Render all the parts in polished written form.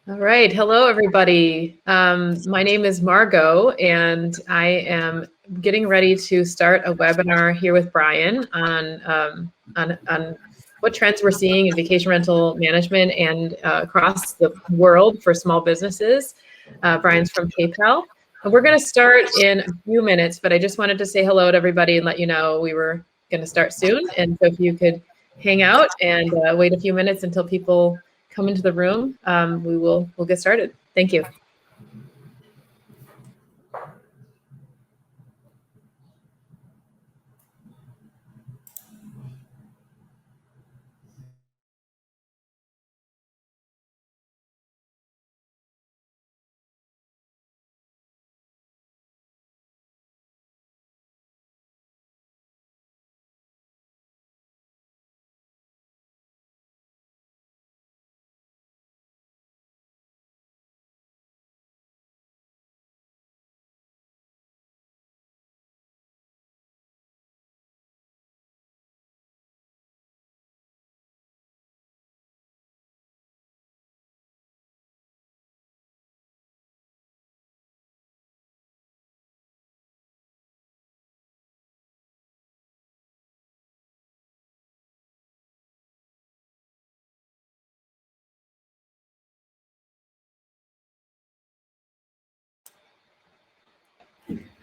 All right. Hello, everybody. My name is Margot, and I am getting ready to start a webinar here with Brian on what trends we're seeing in vacation rental management and across the world for small businesses. Brian's from PayPal. And we're going to start in a few minutes, but I just wanted to say hello to everybody and let you know we were going to start soon. And so if you could hang out and wait a few minutes until people come into the room, we'll get started. Thank you.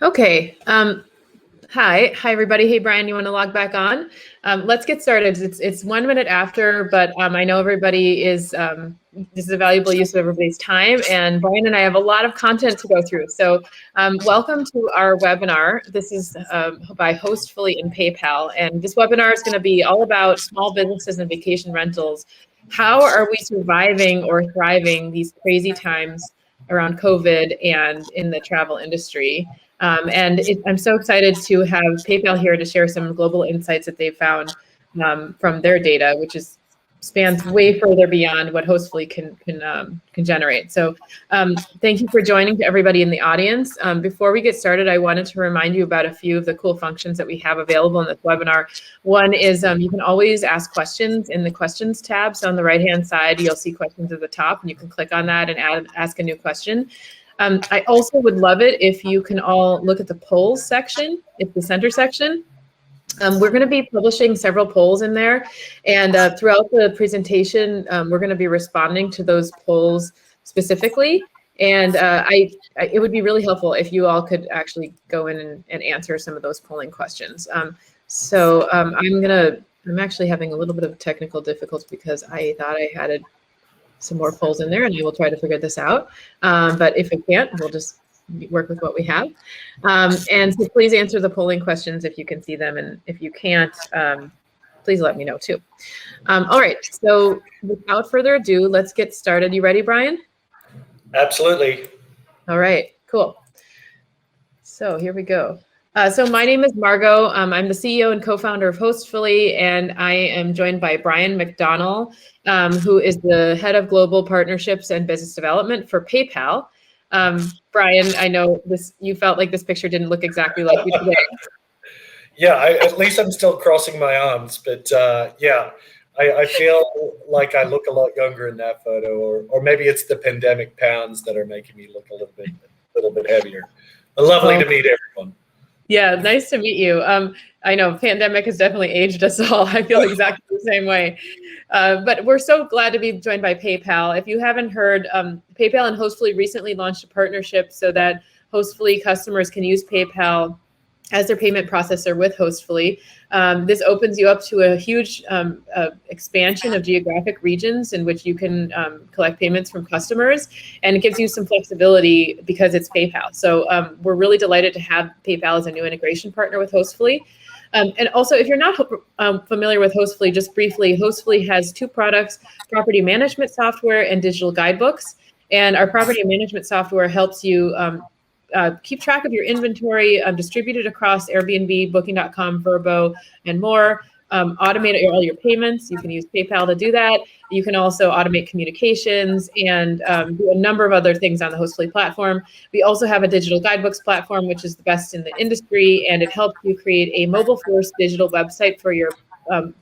Okay. Hi everybody. Hey Brian, you want to log back on? Let's get started. It's 1 minute after, but I know everybody is. This is a valuable use of everybody's time, and Brian and I have a lot of content to go through. So, welcome to our webinar. This is by Hostfully and PayPal, and this webinar is going to be all about small businesses and vacation rentals. How are we surviving or thriving these crazy times around COVID and in the travel industry? I'm so excited to have PayPal here to share some global insights that they've found from their data, which spans way further beyond what Hostfully can generate. So thank you for joining to everybody in the audience. Before we get started, I wanted to remind you about a few of the cool functions that we have available in this webinar. One is you can always ask questions in the questions tab. So on the right-hand side, you'll see questions at the top, and you can click on that and ask a new question. I also would love it if you can all look at the polls section. It's the center section. We're going to be publishing several polls in there, and throughout the presentation, we're going to be responding to those polls specifically. And it would be really helpful if you all could actually go in and answer some of those polling questions. I'm actually having a little bit of technical difficulty because I thought I had some more polls in there, and I will try to figure this out. But if I can't, we'll just work with what we have. And so please answer the polling questions if you can see them. And if you can't, please let me know too. All right, so without further ado, let's get started. You ready, Brian? Absolutely. All right, cool. So here we go. So my name is Margot. I'm the CEO and co-founder of Hostfully, and I am joined by Brian McDonnell, who is the head of global partnerships and business development for PayPal. Brian, I know you felt like this picture didn't look exactly like you today. Yeah, at least I'm still crossing my arms, but yeah, I feel like I look a lot younger in that photo, or maybe it's the pandemic pounds that are making me look a little bit heavier. Lovely to meet everyone. Yeah, nice to meet you. I know pandemic has definitely aged us all. I feel exactly the same way. But we're so glad to be joined by PayPal. If you haven't heard, PayPal and Hostfully recently launched a partnership so that Hostfully customers can use PayPal as their payment processor with Hostfully. This opens you up to a huge expansion of geographic regions in which you can collect payments from customers, and it gives you some flexibility because it's PayPal. So we're really delighted to have PayPal as a new integration partner with Hostfully. And also, if you're not familiar with Hostfully, just briefly, Hostfully has two products: property management software and digital guidebooks. And our property management software helps you keep track of your inventory, distributed across Airbnb, Booking.com, Vrbo, and more. Automate all your payments. You can use PayPal to do that. You can also automate communications and do a number of other things on the Hostfully platform. We also have a digital guidebooks platform, which is the best in the industry, and it helps you create a mobile-first digital website for your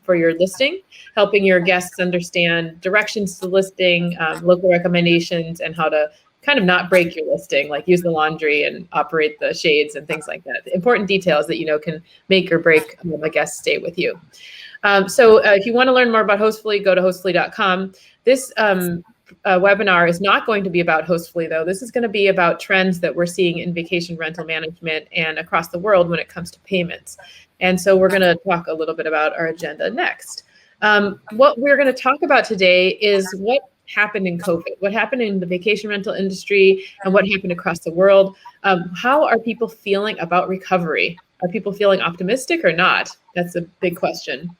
for your listing, helping your guests understand directions to listing, local recommendations, and how to kind of not break your listing, like use the laundry and operate the shades and things like that. Important details that can make or break a guest stay with you. So if you want to learn more about Hostfully, go to hostfully.com. This webinar is not going to be about Hostfully, though. This is going to be about trends that we're seeing in vacation rental management and across the world when it comes to payments. And so we're going to talk a little bit about our agenda next. What we're going to talk about today is what happened in COVID, what happened in the vacation rental industry, and what happened across the world. How are people feeling about recovery? Are people feeling optimistic or not? That's a big question.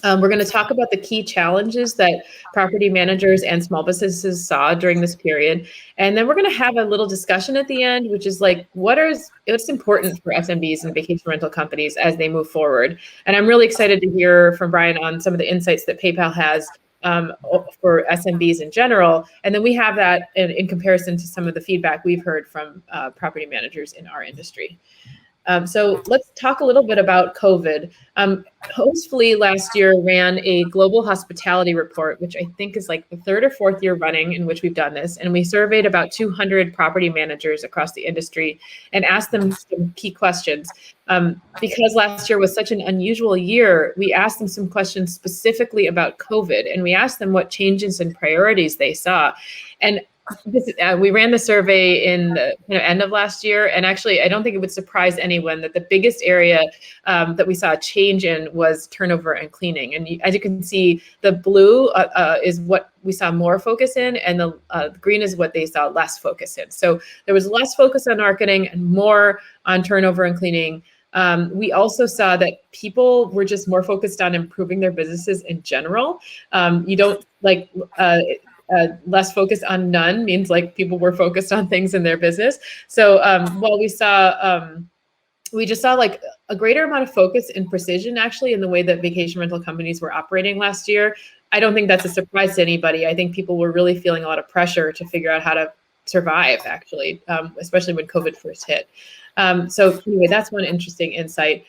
We're going to talk about the key challenges that property managers and small businesses saw during this period. And then we're going to have a little discussion at the end, which is like, what's important for SMBs and vacation rental companies as they move forward. And I'm really excited to hear from Brian on some of the insights that PayPal has for SMBs in general. And then we have that in comparison to some of the feedback we've heard from property managers in our industry. So let's talk a little bit about COVID. Hostfully last year ran a global hospitality report, which I think is like the third or fourth year running in which we've done this. And we surveyed about 200 property managers across the industry and asked them some key questions. Because last year was such an unusual year, we asked them some questions specifically about COVID, and we asked them what changes and priorities they saw. And we ran the survey in the end of last year, and actually, I don't think it would surprise anyone that the biggest area that we saw a change in was turnover and cleaning. And as you can see, the blue is what we saw more focus in, and the green is what they saw less focus in. So there was less focus on marketing and more on turnover and cleaning. We also saw that people were just more focused on improving their businesses in general. You don't like. Less focus on none means like people were focused on things in their business. So while we just saw like a greater amount of focus and precision actually in the way that vacation rental companies were operating last year. I don't think that's a surprise to anybody. I think people were really feeling a lot of pressure to figure out how to survive actually, especially when COVID first hit. So anyway, that's one interesting insight.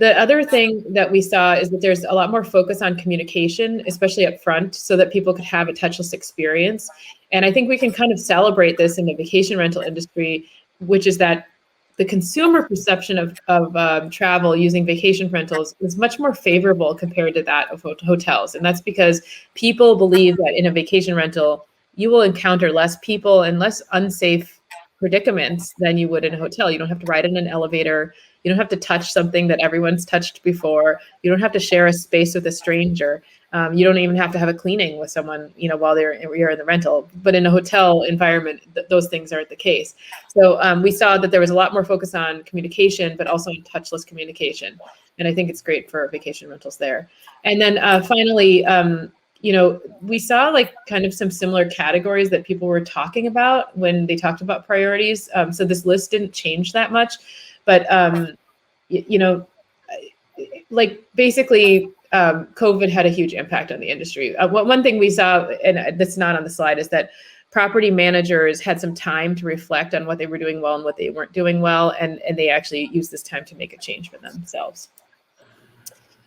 The other thing that we saw is that there's a lot more focus on communication, especially up front, so that people could have a touchless experience. And I think we can kind of celebrate this in the vacation rental industry, which is that the consumer perception of travel using vacation rentals is much more favorable compared to that of hotels. And that's because people believe that in a vacation rental, you will encounter less people and less unsafe predicaments than you would in a hotel. You don't have to ride in an elevator. You don't have to touch something that everyone's touched before. You don't have to share a space with a stranger. You don't even have to have a cleaning with someone, while you're in the rental. But in a hotel environment, those things aren't the case. So we saw that there was a lot more focus on communication, but also on touchless communication. And I think it's great for vacation rentals there. And then finally, we saw like kind of some similar categories that people were talking about when they talked about priorities. So this list didn't change that much. But, like basically, COVID had a huge impact on the industry. One thing we saw, and that's not on the slide, is that property managers had some time to reflect on what they were doing well and what they weren't doing well, and they actually used this time to make a change for themselves.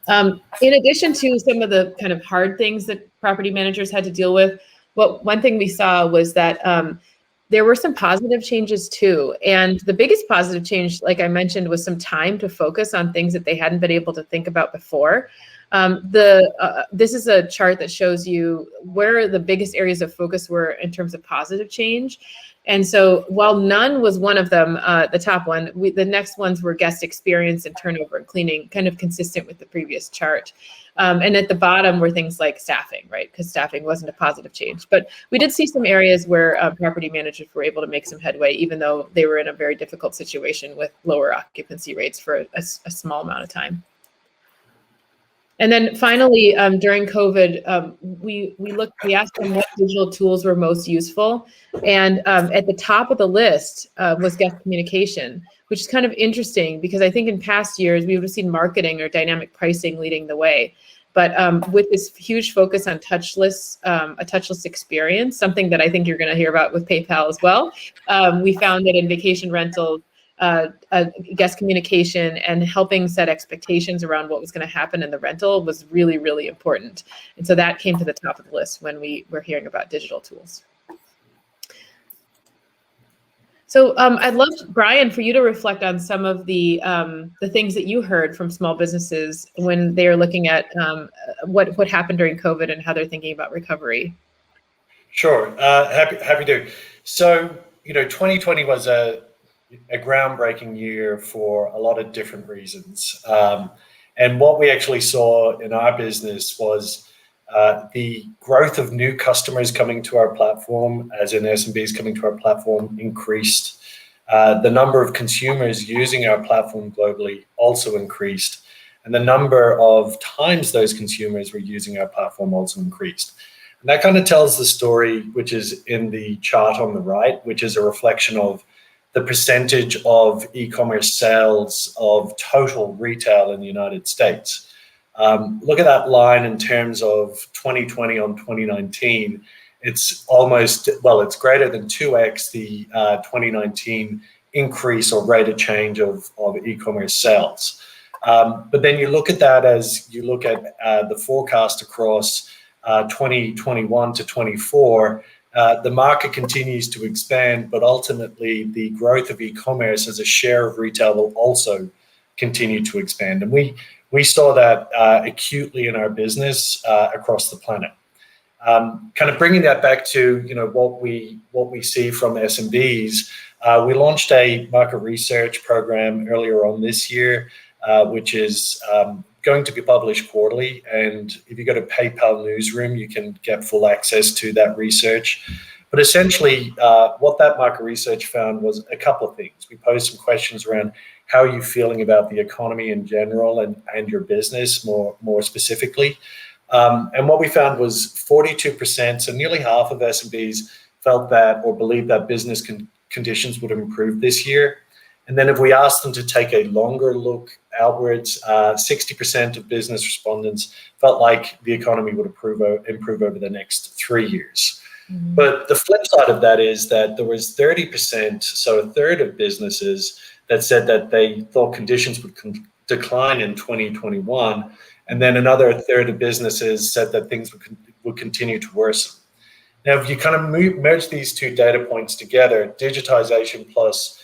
In addition to some of the kind of hard things that property managers had to deal with, one thing we saw was that there were some positive changes too. And the biggest positive change, like I mentioned, was some time to focus on things that they hadn't been able to think about before. This is a chart that shows you where the biggest areas of focus were in terms of positive change. And so while none was one of them, the top one, the next ones were guest experience and turnover and cleaning, kind of consistent with the previous chart. And at the bottom were things like staffing, right? Because staffing wasn't a positive change. But we did see some areas where property managers were able to make some headway, even though they were in a very difficult situation with lower occupancy rates for a small amount of time. And then finally, during COVID, we asked them what digital tools were most useful. And at the top of the list was guest communication, which is kind of interesting because I think in past years, we would have seen marketing or dynamic pricing leading the way. But with this huge focus on a touchless experience, something that I think you're going to hear about with PayPal as well, we found that in vacation rentals, guest communication and helping set expectations around what was going to happen in the rental was really, really important. And so that came to the top of the list when we were hearing about digital tools. So I'd love, Brian, for you to reflect on some of the things that you heard from small businesses when they are looking at what happened during COVID and how they're thinking about recovery. Sure, happy to. So 2020 was a groundbreaking year for a lot of different reasons, and what we actually saw in our business was the growth of new customers coming to our platform, as in SMBs coming to our platform, increased. The number of consumers using our platform globally also increased. And the number of times those consumers were using our platform also increased. And that kind of tells the story, which is in the chart on the right, which is a reflection of the percentage of e-commerce sales of total retail in the United States. Look at that line in terms of 2020 on 2019. It's almost, well, it's greater than 2x the 2019 increase or rate of change of e-commerce sales. But then you look at that as you look at the forecast across 2021 to 24, the market continues to expand, but ultimately the growth of e-commerce as a share of retail will also continue to expand. And we saw that acutely in our business across the planet. Kind of bringing that back to what we see from SMBs, we launched a market research program earlier on this year, which is going to be published quarterly. And if you go to PayPal Newsroom, you can get full access to that research. But essentially, what that market research found was a couple of things. We posed some questions around how are you feeling about the economy in general and your business more specifically. And what we found was 42%, so nearly half of SMBs felt that or believed that business conditions would improve this year. And then if we asked them to take a longer look outwards, 60% of business respondents felt like the economy would improve over the next 3 years. Mm-hmm. But the flip side of that is that there was 30%, so a third of businesses that said that they thought conditions would decline in 2021. And then another third of businesses said that things would continue to worsen. Now, if you kind of merge these two data points together, digitization plus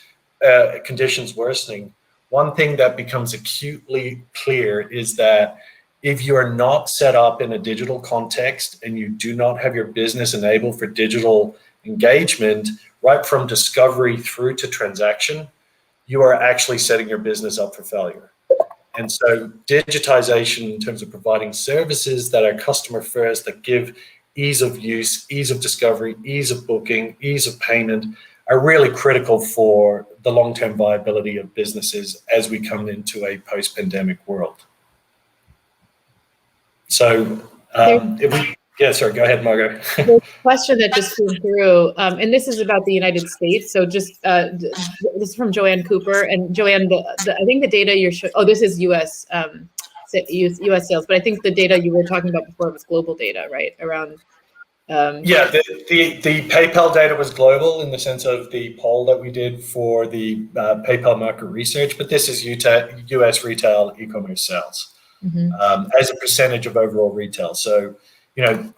conditions worsening, one thing that becomes acutely clear is that if you are not set up in a digital context and you do not have your business enabled for digital engagement, right from discovery through to transaction, you are actually setting your business up for failure. And so digitization in terms of providing services that are customer first, that give ease of use, ease of discovery, ease of booking, ease of payment, are really critical for the long-term viability of businesses as we come into a post-pandemic world. So sorry, go ahead, Margot. There's a question that just came through, and this is about the United States. So just this is from Joanne Cooper, and Joanne, I think the data you're showing, this is U.S. U.S. sales, but I think the data you were talking about before was global data, right? Around. The PayPal data was global in the sense of the poll that we did for the PayPal market research, but this is U.S. retail e-commerce sales. Mm-hmm. As a percentage of overall retail. So,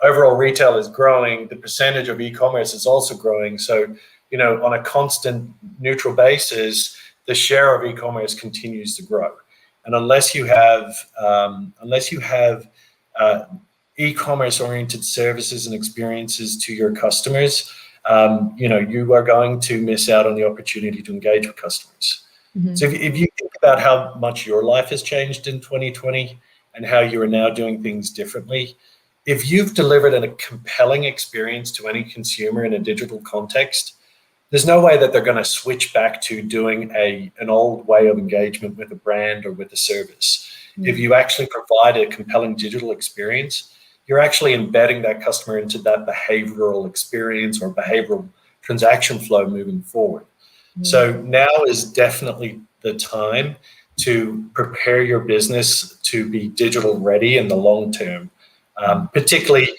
overall retail is growing. The percentage of e-commerce is also growing. So, on a constant neutral basis, the share of e-commerce continues to grow. And unless you have e-commerce oriented services and experiences to your customers, you are going to miss out on the opportunity to engage with customers. Mm-hmm. So if you think about how much your life has changed in 2020 and how you are now doing things differently, if you've delivered a compelling experience to any consumer in a digital context, there's no way that they're going to switch back to doing an old way of engagement with a brand or with a service. Mm-hmm. If you actually provide a compelling digital experience, you're actually embedding that customer into that behavioral experience or behavioral transaction flow moving forward. Mm-hmm. So now is definitely the time to prepare your business to be digital ready in the long term, particularly,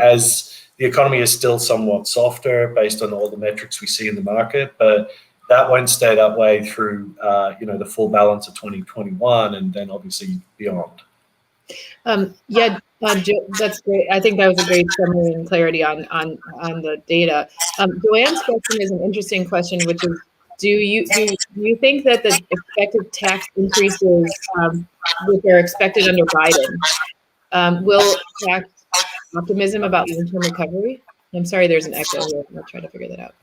as the economy is still somewhat softer based on all the metrics we see in the market. But, that won't stay that way through the full balance of 2021 and then obviously beyond. That's great. I think that was a great summary and clarity on the data. Joanne's question is an interesting question, which is, do you think that the expected tax increases, which are expected under Biden, will impact optimism about long-term recovery? I'm sorry, there's an echo here. I'll try to figure that out.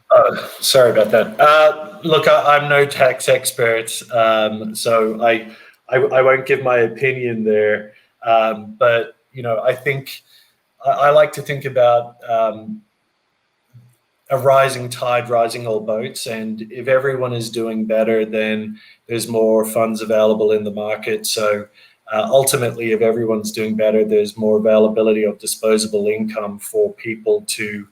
Sorry about that. Look, I'm no tax expert, so I won't give my opinion there. But I think I like to think about a rising tide rising all boats, and if everyone is doing better, then there's more funds available in the market. So ultimately, if everyone's doing better, there's more availability of disposable income for people to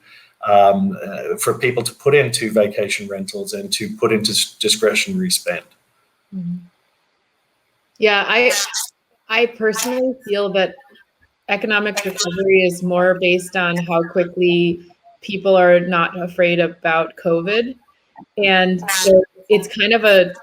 put into vacation rentals and to put into discretionary spend. Mm-hmm. Yeah, I personally feel that economic recovery is more based on how quickly people are not afraid about COVID. And so it's kind of a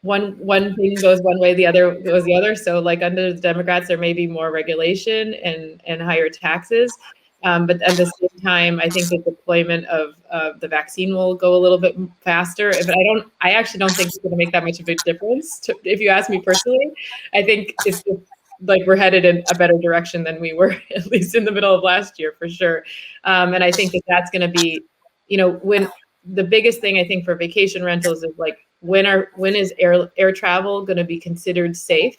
one thing goes one way, the other goes the other. So like under the Democrats, there may be more regulation and higher taxes. But at the same time, I think the deployment of the vaccine will go a little bit faster. But I actually don't think it's going to make that much of a difference. If you ask me personally, I think it's just like we're headed in a better direction than we were, at least in the middle of last year, for sure. And I think that's going to be, when the biggest thing I think for vacation rentals is like, when is air travel going to be considered safe?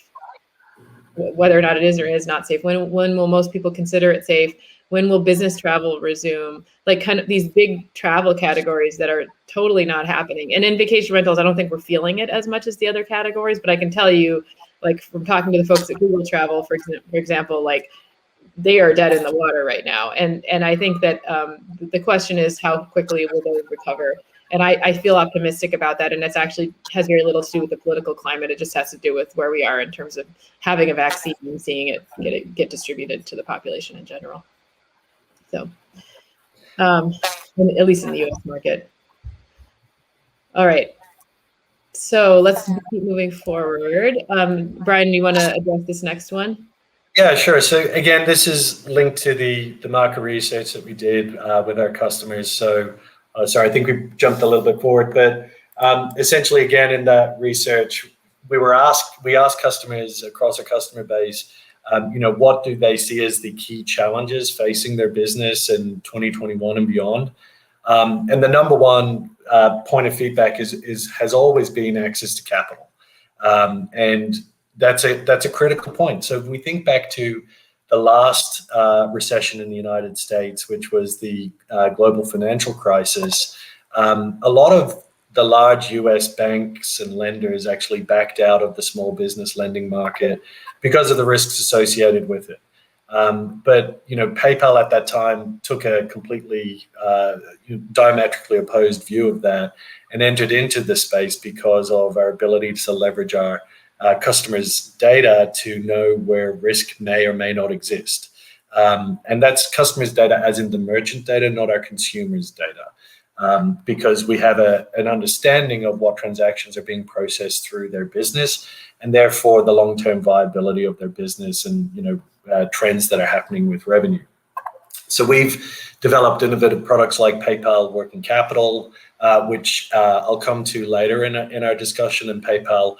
Whether or not it is or is not safe. When will most people consider it safe? When will business travel resume? Like kind of these big travel categories that are totally not happening. And in vacation rentals, I don't think we're feeling it as much as the other categories, but I can tell you, like from talking to the folks at Google Travel, for example, like they are dead in the water right now. And I think that the question is how quickly will they recover? And I feel optimistic about that. And it's actually has very little to do with the political climate. It just has to do with where we are in terms of having a vaccine and seeing it get distributed to the population in general. So, at least in the U.S. market. All right. So let's keep moving forward. Brian, you want to address this next one? Yeah, sure. So again, this is linked to the market research that we did with our customers. So sorry, I think we jumped a little bit forward, but essentially, again, in that research, we asked customers across our customer base, what do they see as the key challenges facing their business in 2021 and beyond? And the number one point of feedback has always been access to capital, and that's a critical point. So if we think back to the last recession in the United States, which was the global financial crisis, a lot of the large US banks and lenders actually backed out of the small business lending market because of the risks associated with it. But PayPal at that time took a completely diametrically opposed view of that and entered into the space because of our ability to leverage our customers' data to know where risk may or may not exist. And that's customers' data as in the merchant data, not our consumers' data, because we have an understanding of what transactions are being processed through their business and therefore the long-term viability of their business and trends that are happening with revenue. So we've developed innovative products like PayPal Working Capital, which I'll come to later in our discussion, and PayPal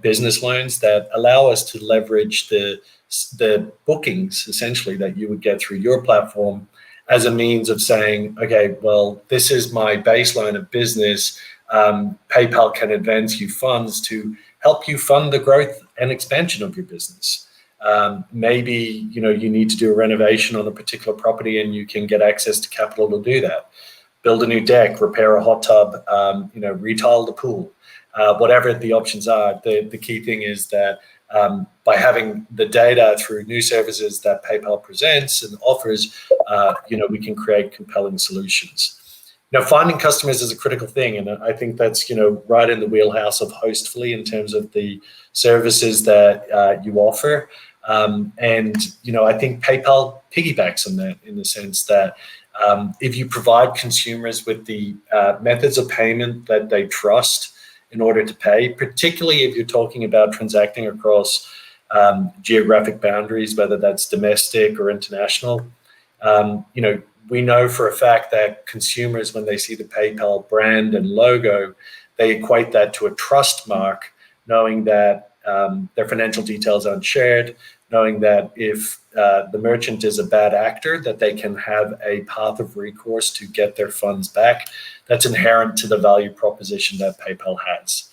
business loans that allow us to leverage the bookings essentially that you would get through your platform as a means of saying, okay, well, this is my baseline of business. PayPal can advance you funds to help you fund the growth and expansion of your business. Maybe you need to do a renovation on a particular property and you can get access to capital to do that. Build a new deck, repair a hot tub, retile the pool. Whatever the options are, the key thing is that by having the data through new services that PayPal presents and offers, we can create compelling solutions. Finding customers is a critical thing, and I think that's right in the wheelhouse of Hostfully in terms of the services that you offer. And I think PayPal piggybacks on that in the sense that If you provide consumers with the methods of payment that they trust in order to pay, particularly if you're talking about transacting across geographic boundaries, whether that's domestic or international, we know for a fact that consumers, when they see the PayPal brand and logo, they equate that to a trust mark, knowing that their financial details aren't shared, knowing that if the merchant is a bad actor, that they can have a path of recourse to get their funds back. That's inherent to the value proposition that PayPal has.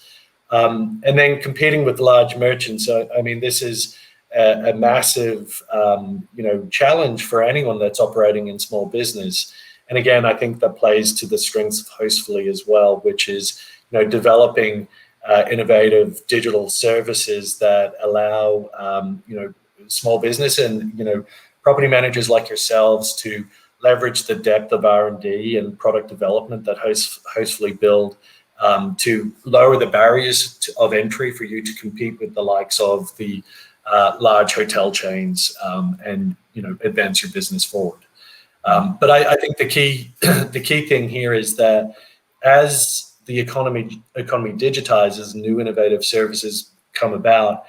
And then competing with large merchants, I mean, this is a massive, challenge for anyone that's operating in small business. And again, I think that plays to the strengths of Hostfully as well, which is, developing innovative digital services that allow, small business and, property managers like yourselves to leverage the depth of R&D and product development that Hostfully build to lower the barriers of entry for you to compete with the likes of the large hotel chains and advance your business forward. But I think the key thing here is that as the economy digitizes, new innovative services come about.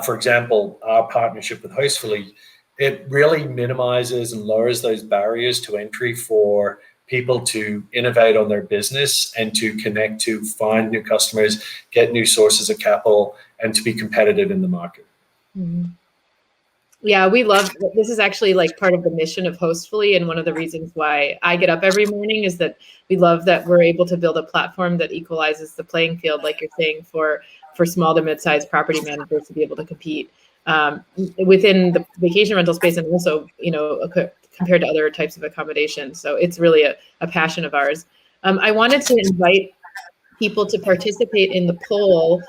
For example, our partnership with Hostfully, it really minimizes and lowers those barriers to entry for people to innovate on their business and to connect, to find new customers, get new sources of capital, and to be competitive in the market. Mm-hmm. Yeah, we love this. Is actually like part of the mission of Hostfully, and one of the reasons why I get up every morning is that we love that we're able to build a platform that equalizes the playing field, like you're saying, for small to mid-sized property managers to be able to compete within the vacation rental space, and also compared to other types of accommodation. So it's really a passion of ours. I wanted to invite people to participate in the poll.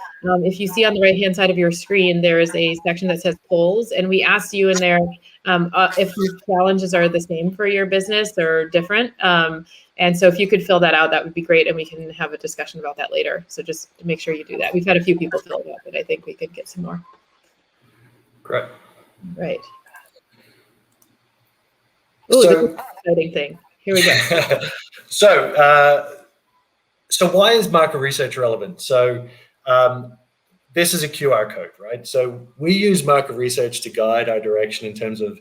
If you see on the right-hand side of your screen, there is a section that says polls, and we asked you in there if these challenges are the same for your business or different. And so if you could fill that out, that would be great, and we can have a discussion about that later. So just make sure you do that. We've had a few people fill it out, but I think we could get some more. Great. Right. Oh, this is an exciting thing. Here we go. So why is market research relevant? So this is a QR code, right? So we use market research to guide our direction in terms of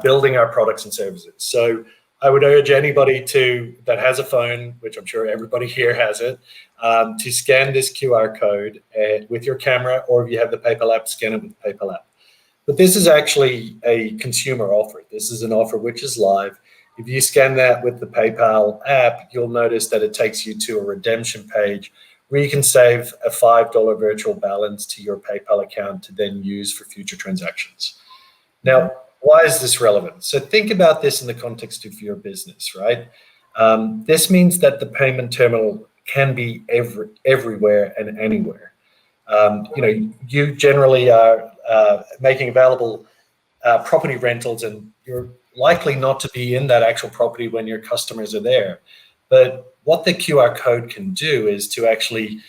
building our products and services. So I would urge anybody that has a phone, which I'm sure everybody here has it, to scan this QR code with your camera, or if you have the PayPal app, scan it with the PayPal app. But this is actually a consumer offer. This is an offer which is live. If you scan that with the PayPal app, you'll notice that it takes you to a redemption page where you can save a $5 virtual balance to your PayPal account to then use for future transactions. Now, why is this relevant? So think about this in the context of your business, right? This means that the payment terminal can be everywhere and anywhere. You generally are making available property rentals, and you're likely not to be in that actual property when your customers are there. But what the QR code can do is to actually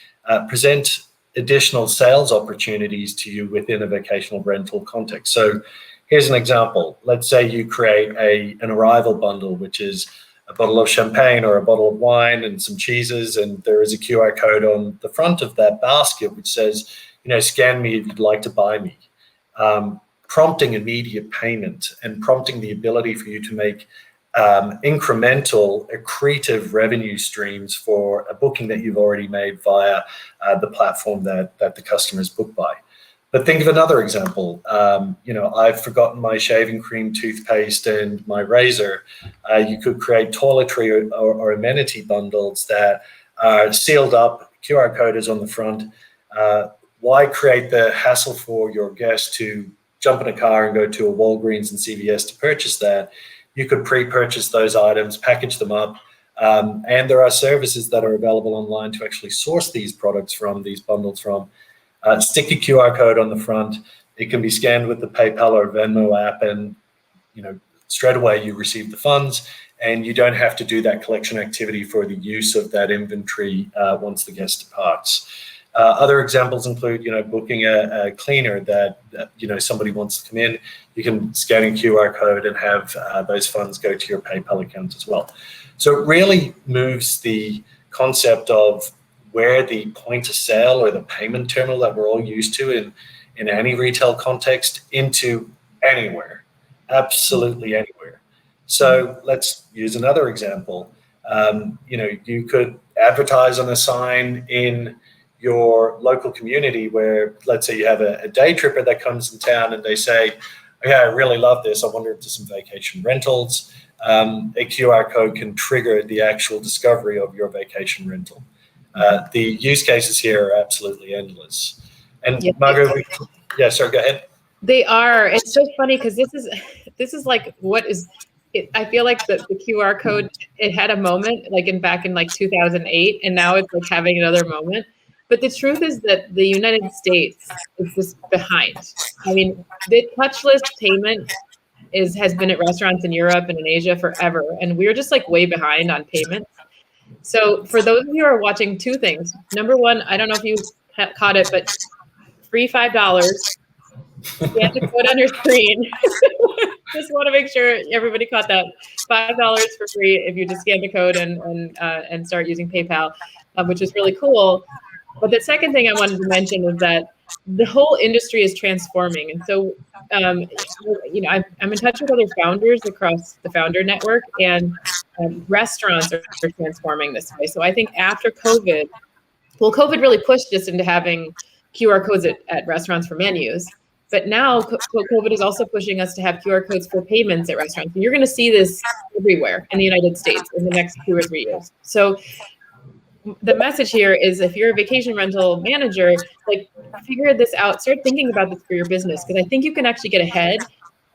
present additional sales opportunities to you within a vacational rental context. So here's an example. Let's say you create an arrival bundle, which is a bottle of champagne or a bottle of wine and some cheeses, and there is a QR code on the front of that basket which says, scan me if you'd like to buy me. Prompting immediate payment and prompting the ability for you to make incremental, accretive revenue streams for a booking that you've already made via the platform that the customer is booked by. But think of another example. I've forgotten my shaving cream, toothpaste, and my razor. You could create toiletry or amenity bundles that are sealed up. QR code is on the front. Why create the hassle for your guest to jump in a car and go to a Walgreens and CVS to purchase that? You could pre-purchase those items, package them up, and there are services that are available online to actually source these products from, these bundles from. Stick a QR code on the front. It can be scanned with the PayPal or Venmo app, and straight away you receive the funds, and you don't have to do that collection activity for the use of that inventory once the guest departs. Other examples include, booking a cleaner that somebody wants to come in. You can scan a QR code and have those funds go to your PayPal account as well. So it really moves the concept of where the point of sale or the payment terminal that we're all used to in any retail context into anywhere, absolutely anywhere. So let's use another example. You could advertise on a sign in your local community where, let's say you have a day tripper that comes in town and they say, yeah, I really love this. I wander into some vacation rentals. A QR code can trigger the actual discovery of your vacation rental. The use cases here are absolutely endless. And Yeah. Margot, sorry, go ahead. They are. It's so funny because this is like what is it, I feel like the QR code, it had a moment back in 2008, and now it's like having another moment. But the truth is that the United States is just behind. I mean, the touchless payment has been at restaurants in Europe and in Asia forever, and we're just like way behind on payments. So for those of you who are watching, two things. Number one, I don't know if you caught it, but free $5. Scan the code on your screen. Just want to make sure everybody caught that. $5 for free if you just scan the code and start using PayPal, which is really cool. But the second thing I wanted to mention is that the whole industry is transforming, and so I'm in touch with other founders across the founder network, and restaurants are transforming this way. So I think after COVID, COVID really pushed us into having QR codes at restaurants for menus. But now COVID is also pushing us to have QR codes for payments at restaurants. And you're going to see this everywhere in the United States in the next 2 or 3 years. So the message here is, if you're a vacation rental manager, figure this out, start thinking about this for your business, because I think you can actually get ahead.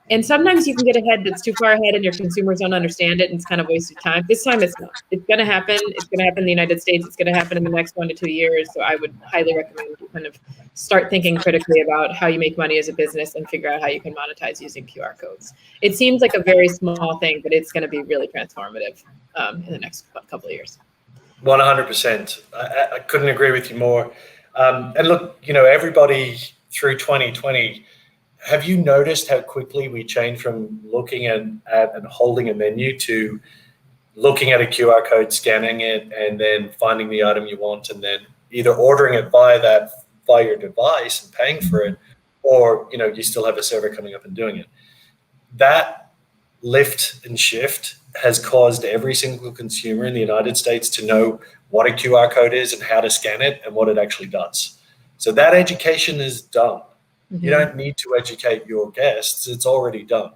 And sometimes you can get ahead that's too far ahead and your consumers don't understand it and it's kind of wasted time. This time it's not. It's going to happen. It's going to happen in the United States. It's going to happen in the next 1 to 2 years. So I would highly recommend you kind of start thinking critically about how you make money as a business and figure out how you can monetize using QR codes. It seems like a very small thing, but it's going to be really transformative in the next couple of years. 100%. I couldn't agree with you more. And look, everybody through 2020, have you noticed how quickly we changed from looking at and holding a menu to looking at a QR code, scanning it, and then finding the item you want, and then either ordering it via your device and paying for it, or you still have a server coming up and doing it? That lift and shift has caused every single consumer in the United States to know what a QR code is and how to scan it and what it actually does. So that education is done. Mm-hmm. You don't need to educate your guests. It's already done.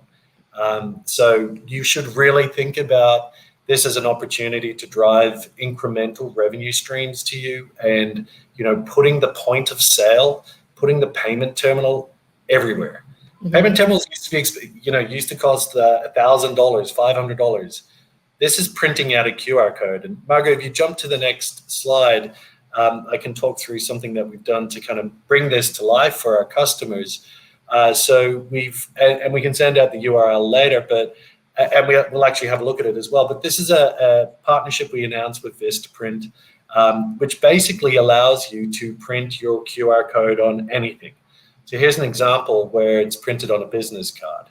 So you should really think about this as an opportunity to drive incremental revenue streams to you, and putting the point of sale, putting the payment terminal everywhere. Mm-hmm. Payment terminals used to cost $1,000, $500. This is printing out a QR code. And Margot, if you jump to the next slide, I can talk through something that we've done to kind of bring this to life for our customers. So we can send out the URL later, and we'll actually have a look at it as well. But this is a partnership we announced with Vistaprint, which basically allows you to print your QR code on anything. So here's an example where it's printed on a business card.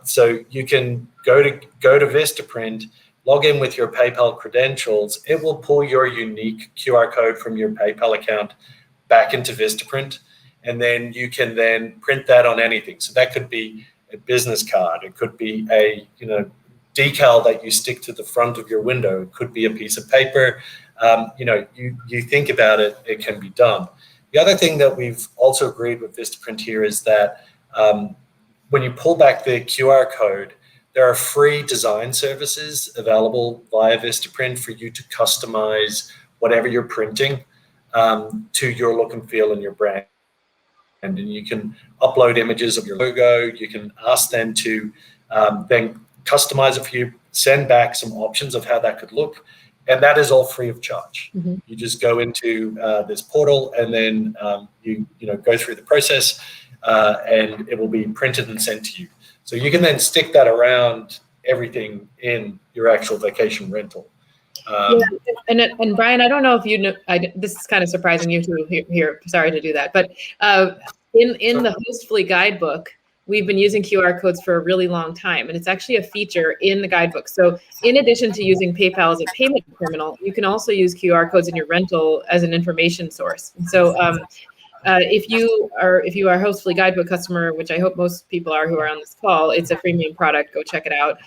So you can go to Vistaprint, log in with your PayPal credentials. It will pull your unique QR code from your PayPal account back into Vistaprint, and then you can then print that on anything. So that could be a business card. It could be a decal that you stick to the front of your window. It could be a piece of paper. You think about it, it can be done. The other thing that we've also agreed with Vistaprint here is that when you pull back the QR code, there are free design services available via Vistaprint for you to customize whatever you're printing to your look and feel and your brand. And you can upload images of your logo. You can ask them to then customize it for you, send back some options of how that could look. And that is all free of charge. Mm-hmm. You just go into this portal, and then you go through the process, and it will be printed and sent to you. So you can then stick that around everything in your actual vacation rental. Yeah, and Brian, I don't know if you know. This is kind of surprising you to hear. Sorry to do that, but in the Hostfully guidebook, we've been using QR codes for a really long time, and it's actually a feature in the guidebook. So, in addition to using PayPal as a payment terminal, you can also use QR codes in your rental as an information source. So, if you are a Hostfully guidebook customer, which I hope most people are who are on this call, it's a freemium product. Go check it out.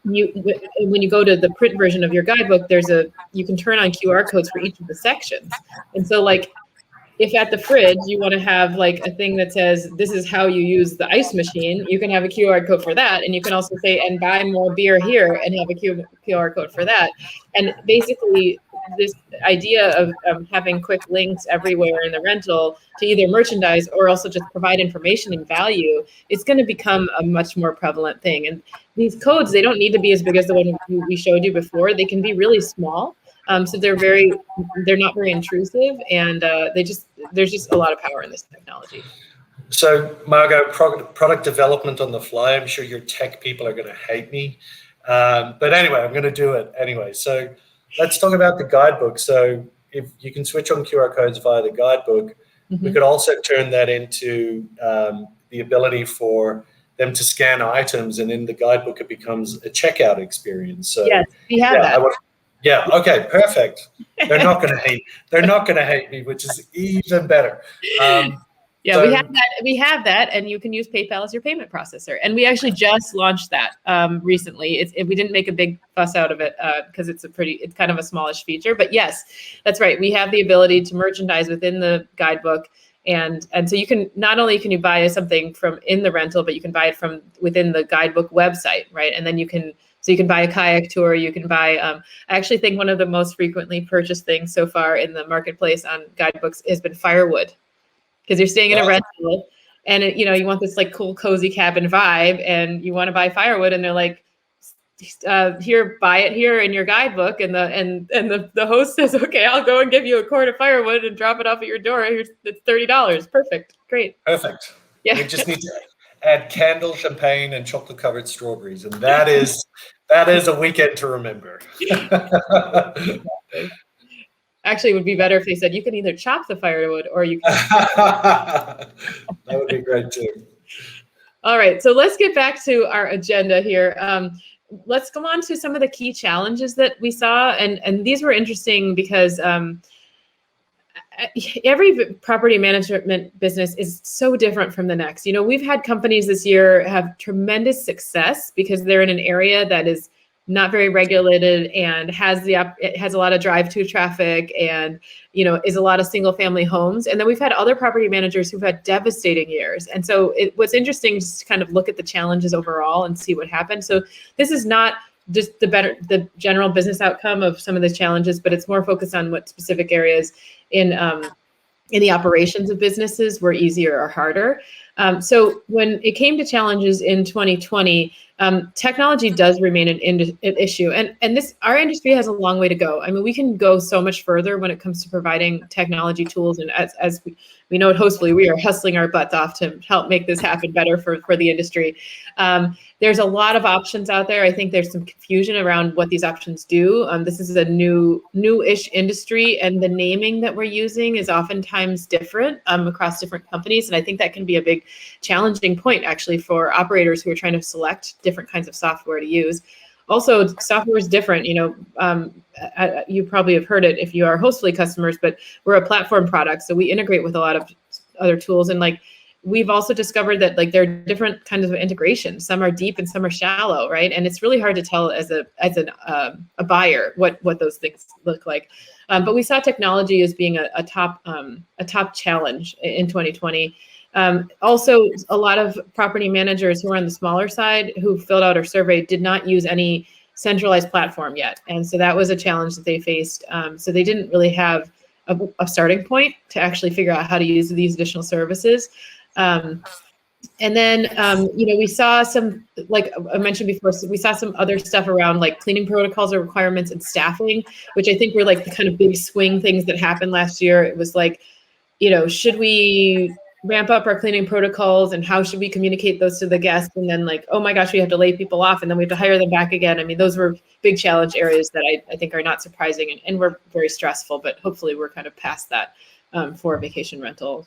When you go to the print version of your guidebook, you can turn on QR codes for each of the sections. And so, like, if at the fridge you want to have like a thing that says this is how you use the ice machine, you can have a QR code for that, and you can also say and buy more beer here and have a QR code for that. And basically, this idea of having quick links everywhere in the rental to either merchandise or also just provide information and value is going to become a much more prevalent thing. And these codes, they don't need to be as big as the one we showed you before. They can be really small. So they're not very intrusive, and there's just a lot of power in this technology. So Margot, product development on the fly. I'm sure your tech people are going to hate me, but anyway, I'm going to do it anyway. So let's talk about the guidebook. So if you can switch on QR codes via the guidebook, we could also turn that into the ability for them to scan items, and in the guidebook it becomes a checkout experience. So yes, we have that. Yeah. Okay. Perfect. They're not going to hate. They're not going to hate me, which is even better. Yeah, we have that. We have that, and you can use PayPal as your payment processor. And we actually just launched that recently. We didn't make a big fuss out of it because it's kind of a smallish feature. But yes, that's right. We have the ability to merchandise within the guidebook, and so you can not only can you buy something from in the rental, but you can buy it from within the guidebook website, right? And then you can buy a kayak tour. You can buy. I actually think one of the most frequently purchased things so far in the marketplace on guidebooks has been firewood, because you're staying in a rental, and you want this like cool cozy cabin vibe, and you want to buy firewood, and they're like, here, buy it here in your guidebook, and the host says, okay, I'll go and give you a cord of firewood and drop it off at your door. It's $30. Perfect, great, perfect. Yeah, we just need to add candle, champagne, and chocolate-covered strawberries, and that is a weekend to remember. Actually, it would be better if they said you can either chop the firewood or you can. That would be great too. All right, so let's get back to our agenda here. Let's go on to some of the key challenges that we saw, and these were interesting because every property management business is so different from the next. We've had companies this year have tremendous success because they're in an area that is not very regulated and it has a lot of drive-to traffic, and is a lot of single-family homes. And then we've had other property managers who've had devastating years. And so what's interesting is to kind of look at the challenges overall and see what happened. So this is not just the general business outcome of some of the challenges, but it's more focused on what specific areas in the operations of businesses were easier or harder. So when it came to challenges in 2020, technology does remain an issue, and our industry has a long way to go. I mean, we can go so much further when it comes to providing technology tools, and as we know at Hostfully, we are hustling our butts off to help make this happen better for the industry. There's a lot of options out there. I think there's some confusion around what these options do. This is a new-ish industry, and the naming that we're using is oftentimes different across different companies, and I think that can be a big challenging point actually for operators who are trying to select different kinds of software to use. Also, software is different. You probably have heard it if you are Hostfully customers, but we're a platform product, so we integrate with a lot of other tools. And we've also discovered that there are different kinds of integration. Some are deep and some are shallow, right? And it's really hard to tell as a buyer what those things look like. But we saw technology as being a top challenge in 2020. Also, a lot of property managers who are on the smaller side who filled out our survey did not use any centralized platform yet. And so that was a challenge that they faced. So they didn't really have a starting point to actually figure out how to use these additional services. And then, we saw some, like I mentioned before, so we saw some other stuff around cleaning protocols or requirements and staffing, which I think were the kind of big swing things that happened last year. It was should we ramp up our cleaning protocols and how should we communicate those to the guests? And then like, oh my gosh, we have to lay people off and then we have to hire them back again. I mean, those were big challenge areas that I think are not surprising and were very stressful, but hopefully we're kind of past that for vacation rental,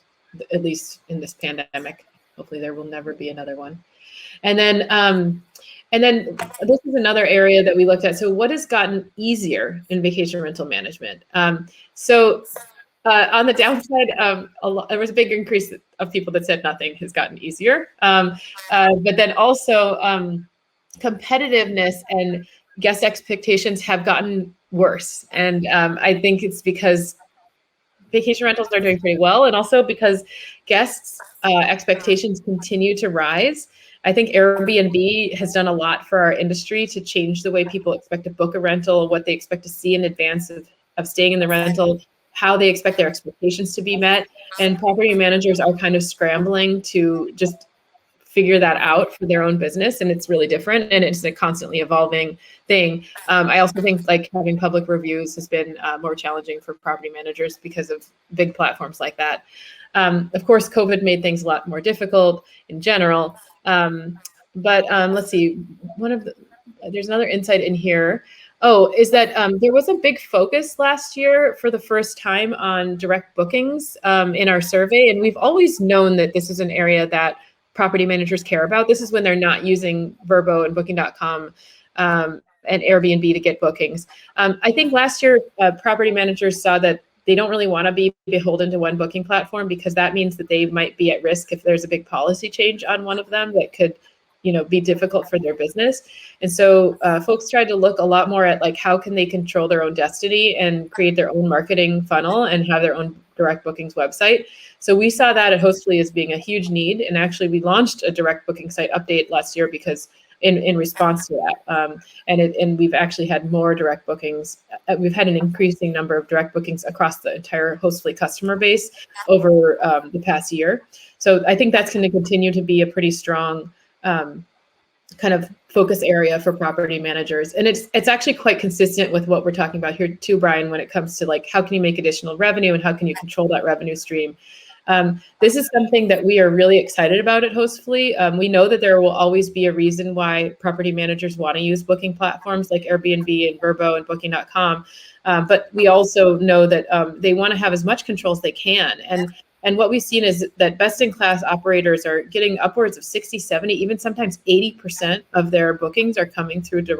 at least in this pandemic. Hopefully there will never be another one. And then this is another area that we looked at. So what has gotten easier in vacation rental management? On the downside, there was a big increase of people that said nothing has gotten easier. But then also competitiveness and guest expectations have gotten worse. And I think it's because vacation rentals are doing pretty well, and also because guests' expectations continue to rise. I think Airbnb has done a lot for our industry to change the way people expect to book a rental, what they expect to see in advance of staying in the rental, how they expect their expectations to be met. And property managers are kind of scrambling to just figure that out for their own business. And it's really different. And it's a constantly evolving thing. I also think like having public reviews has been more challenging for property managers because of big platforms like that. Of course, COVID made things a lot more difficult in general. But let's see, there's another insight in here. Oh, is that there was a big focus last year for the first time on direct bookings in our survey. And we've always known that this is an area that property managers care about. This is when they're not using Vrbo and Booking.com and Airbnb to get bookings. I think last year, property managers saw that they don't really want to be beholden to one booking platform because that means that they might be at risk if there's a big policy change on one of them that could be difficult for their business. And so folks tried to look a lot more at like how can they control their own destiny and create their own marketing funnel and have their own direct bookings website. So we saw that at Hostfully as being a huge need. And actually we launched a direct booking site update last year because in response to that. And we've actually had more direct bookings. We've had an increasing number of direct bookings across the entire Hostfully customer base over the past year. So I think that's going to continue to be a pretty strong kind of focus area for property managers. And it's actually quite consistent with what we're talking about here too, Brian, when it comes to like, how can you make additional revenue and how can you control that revenue stream? This is something that we are really excited about at Hostfully. We know that there will always be a reason why property managers want to use booking platforms like Airbnb and Vrbo and Booking.com. But we also know that they want to have as much control as they can. And what we've seen is that best-in-class operators are getting upwards of 60, 70, even sometimes 80% of their bookings are coming through their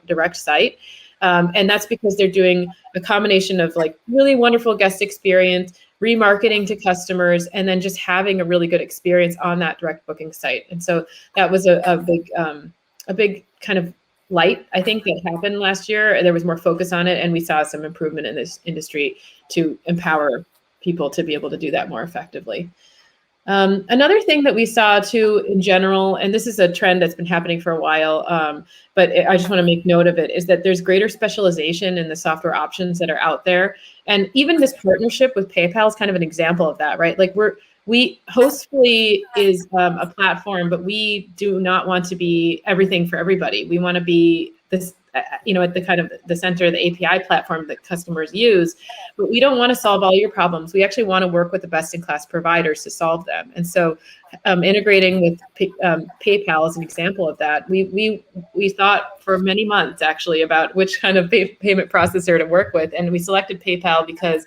direct site. And that's because they're doing a combination of like really wonderful guest experience, remarketing to customers, and then just having a really good experience on that direct booking site. And so that was a big kind of light, I think, that happened last year. There was more focus on it, and we saw some improvement in this industry to empower people to be able to do that more effectively. Another thing that we saw too in general, and this is a trend that's been happening for a while, but I just want to make note of it, is that there's greater specialization in the software options that are out there. And even this partnership with PayPal is kind of an example of that, right? Like Hostfully is a platform, but we do not want to be everything for everybody. We want to be this, at the kind of the center of the API platform that customers use, but we don't want to solve all your problems. We actually want to work with the best-in-class providers to solve them. And so integrating with PayPal is an example of that. We thought for many months actually about which kind of payment processor to work with. And we selected PayPal because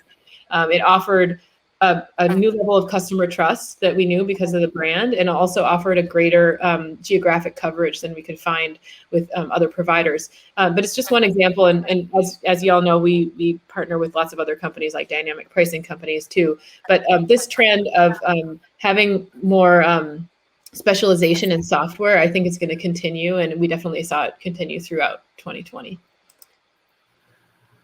it offered a new level of customer trust that we knew because of the brand, and also offered a greater geographic coverage than we could find with other providers. But it's just one example, and as you all know, we partner with lots of other companies like dynamic pricing companies too. But this trend of having more specialization in software, I think is going to continue, and we definitely saw it continue throughout 2020.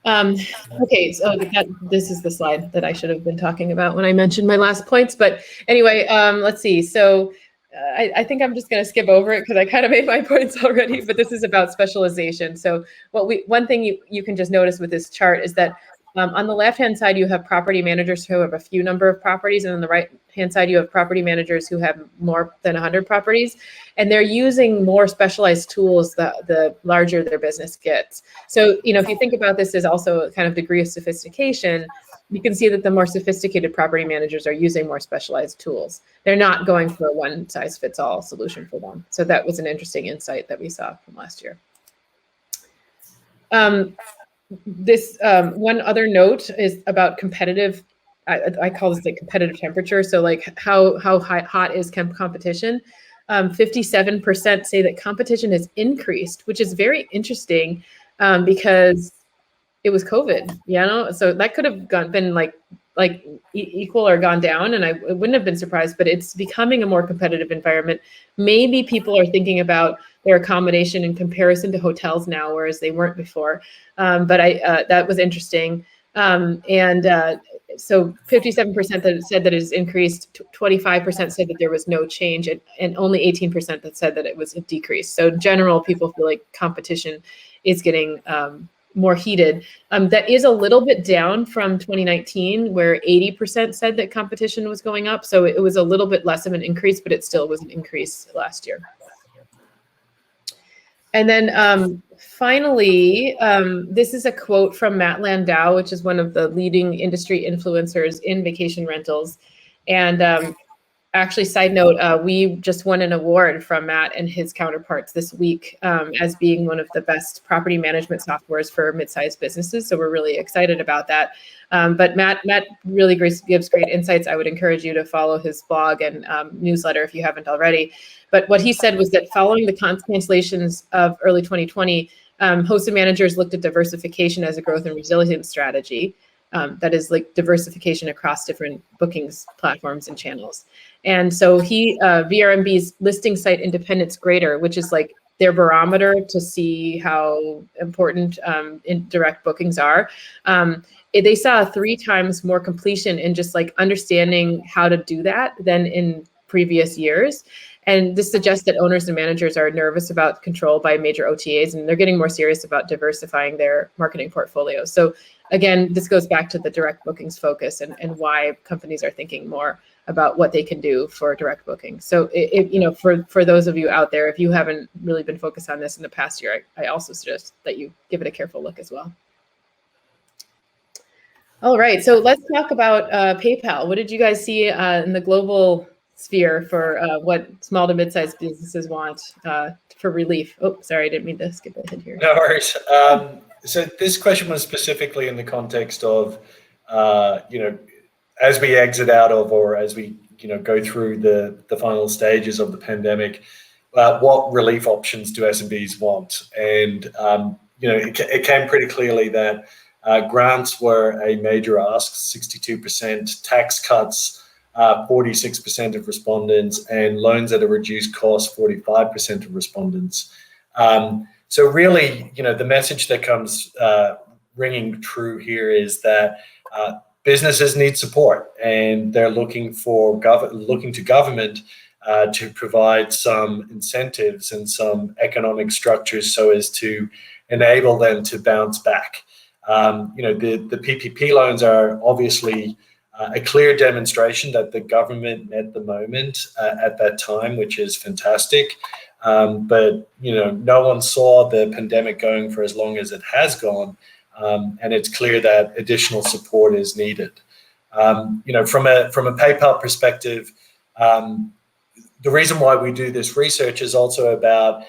Okay, so this is the slide that I should have been talking about when I mentioned my last points. But anyway, let's see. So I think I'm just going to skip over it because I kind of made my points already. But this is about specialization. So one thing you can just notice with this chart is that on the left-hand side, you have property managers who have a few number of properties, and on the right-hand side, you have property managers who have more than 100 properties, and they're using more specialized tools the larger their business gets. So, if you think about this as also a kind of degree of sophistication, you can see that the more sophisticated property managers are using more specialized tools. They're not going for a one-size-fits-all solution for them. So that was an interesting insight that we saw from last year. This one other note is about competitive. I call this like competitive temperature. So like how hot is competition? 57% say that competition has increased, which is very interesting because it was COVID, you know? So that could have been like equal or gone down, and I wouldn't have been surprised, but it's becoming a more competitive environment. Maybe people are thinking about their accommodation in comparison to hotels now, whereas they weren't before. But that was interesting. So 57% that said that it has increased, 25% said that there was no change, and only 18% that said that it was a decrease. So in general, people feel like competition is getting more heated. That is a little bit down from 2019, where 80% said that competition was going up. So it was a little bit less of an increase, but it still was an increase last year. And then finally, this is a quote from Matt Landau, which is one of the leading industry influencers in vacation rentals. And actually, side note, we just won an award from Matt and his counterparts this week as being one of the best property management softwares for mid-sized businesses. So we're really excited about that. But Matt really gives great insights. I would encourage you to follow his blog and newsletter if you haven't already. But what he said was that following the cancellations of early 2020, hosts and managers looked at diversification as a growth and resilience strategy. That is like diversification across different bookings platforms and channels. And so VRMB's listing site independence grader, which is like their barometer to see how important direct bookings are. They saw 3 times more completion in just like understanding how to do that than in previous years. And this suggests that owners and managers are nervous about control by major OTAs, and they're getting more serious about diversifying their marketing portfolios. So again, this goes back to the direct bookings focus and why companies are thinking more about what they can do for direct booking. So for those of you out there, if you haven't really been focused on this in the past year, I also suggest that you give it a careful look as well. All right, so let's talk about PayPal. What did you guys see in the global sphere for what small to mid-sized businesses want for relief? Oh, sorry, I didn't mean to skip ahead here. No worries. So this question was specifically in the context of, as we exit out of, or as we, go through the final stages of the pandemic, what relief options do SMBs want? And, it came pretty clearly that grants were a major ask, 62%, tax cuts, 46% of respondents, and loans at a reduced cost, 45% of respondents. So really, the message that comes ringing true here is that businesses need support, and they're looking to government to provide some incentives and some economic structures so as to enable them to bounce back. The PPP loans are obviously a clear demonstration that the government met the moment at that time, which is fantastic. But no one saw the pandemic going for as long as it has gone, and it's clear that additional support is needed. From a PayPal perspective, the reason why we do this research is also about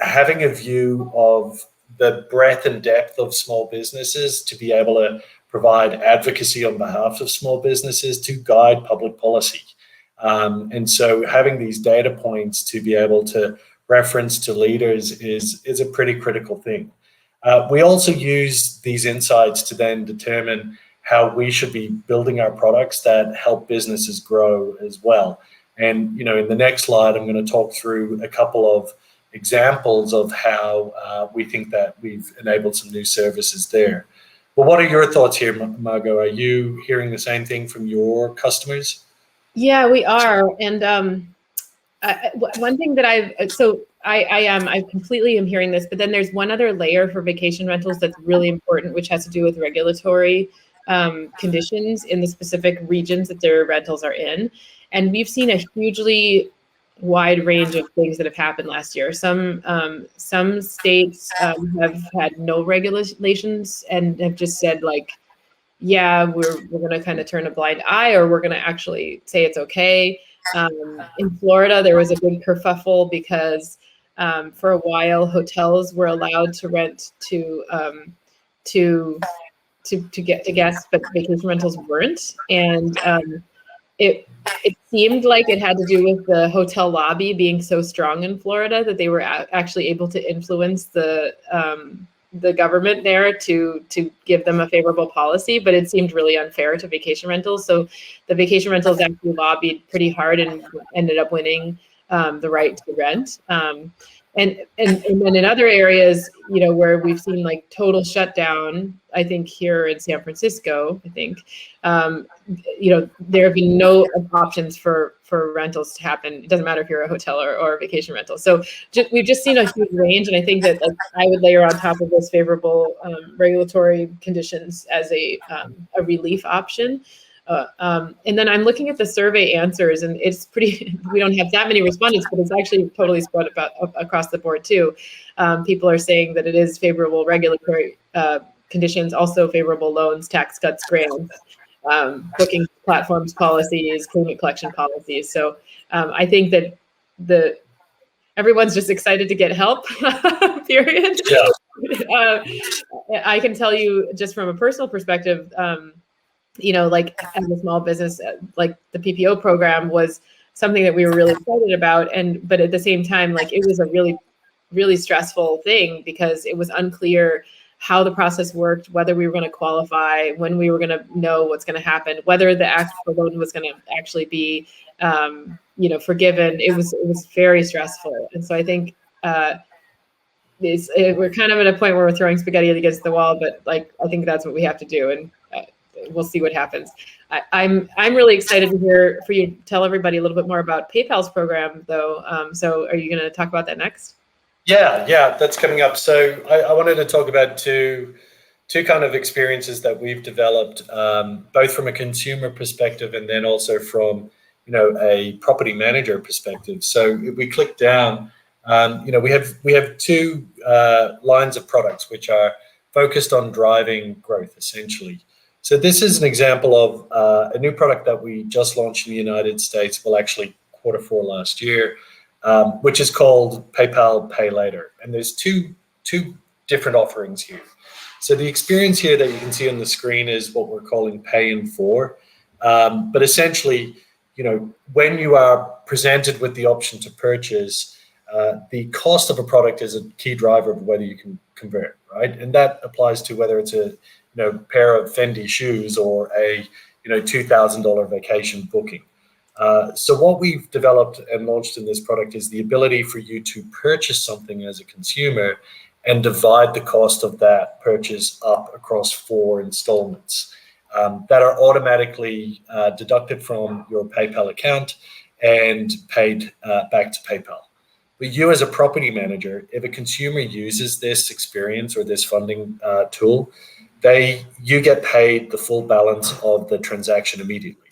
having a view of the breadth and depth of small businesses to be able to provide advocacy on behalf of small businesses to guide public policy. And so having these data points to be able to reference to leaders is a pretty critical thing. We also use these insights to then determine how we should be building our products that help businesses grow as well. And, in the next slide, I'm going to talk through a couple of examples of how we think that we've enabled some new services there. Well, what are your thoughts here, Margot? Are you hearing the same thing from your customers? Yeah, we are. And one thing that I completely am hearing this, but then there's one other layer for vacation rentals that's really important, which has to do with regulatory conditions in the specific regions that their rentals are in. And we've seen a hugely wide range of things that have happened last year. Some states have had no regulations and have just said, like, yeah, we're going to kind of turn a blind eye, or we're going to actually say it's okay. In Florida, there was a big kerfuffle because for a while, hotels were allowed to rent to get to guests, but vacation rentals weren't, and it seemed like it had to do with the hotel lobby being so strong in Florida that they were actually able to influence the government there to give them a favorable policy, but it seemed really unfair to vacation rentals. So the vacation rentals actually lobbied pretty hard and ended up winning the right to rent. And then in other areas, you know, where we've seen like total shutdown, I think here in San Francisco, I think, you know, there have been no options for rentals to happen. It doesn't matter if you're a hotel or a vacation rental. So we've just seen a huge range, and I think that, like, I would layer on top of those favorable regulatory conditions as a relief option. And then I'm looking at the survey answers, and it's pretty, we don't have that many respondents, but it's actually totally spread about across the board too. People are saying that it is favorable regulatory conditions, also favorable loans, tax cuts, grants, booking platforms policies, payment collection policies. So I think that everyone's just excited to get help, period. Yeah. I can tell you just from a personal perspective, you know, like as a small business, like the PPO program was something that we were really excited about. But at the same time, like it was a really, really stressful thing because it was unclear how the process worked, whether we were going to qualify, when we were going to know what's going to happen, whether the actual loan was going to actually be, you know, forgiven. It was very stressful. And so I think we're kind of at a point where we're throwing spaghetti against the wall, but like, I think that's what we have to do. And we'll see what happens. I'm really excited to hear for you to tell everybody a little bit more about PayPal's program, though. So, are you going to talk about that next? Yeah, that's coming up. So, I wanted to talk about two kind of experiences that we've developed, both from a consumer perspective and then also from, you know, a property manager perspective. So, if we click down, you know, we have two lines of products which are focused on driving growth, essentially. So this is an example of a new product that we just launched in the United States, well, actually Q4 last year, which is called PayPal Pay Later. And there's two different offerings here. So the experience here that you can see on the screen is what we're calling Pay in 4. But essentially, you know, when you are presented with the option to purchase, the cost of a product is a key driver of whether you can convert, right? And that applies to whether it's a pair of Fendi shoes or a $2,000 vacation booking. So what we've developed and launched in this product is the ability for you to purchase something as a consumer and divide the cost of that purchase up across 4 installments that are automatically deducted from your PayPal account and paid back to PayPal. But you as a property manager, if a consumer uses this experience or this funding tool, you get paid the full balance of the transaction immediately.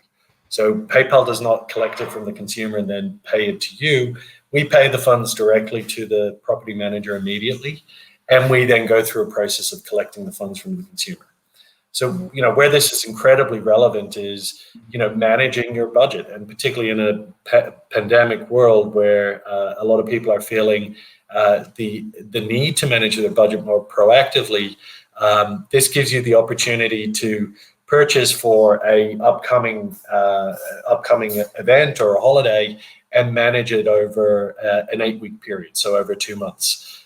So PayPal does not collect it from the consumer and then pay it to you. We pay the funds directly to the property manager immediately, and we then go through a process of collecting the funds from the consumer. So, where this is incredibly relevant is, managing your budget, and particularly in a pandemic world where a lot of people are feeling the need to manage their budget more proactively. This gives you the opportunity to purchase for a upcoming event or a holiday and manage it over an 8-week period, so over 2 months.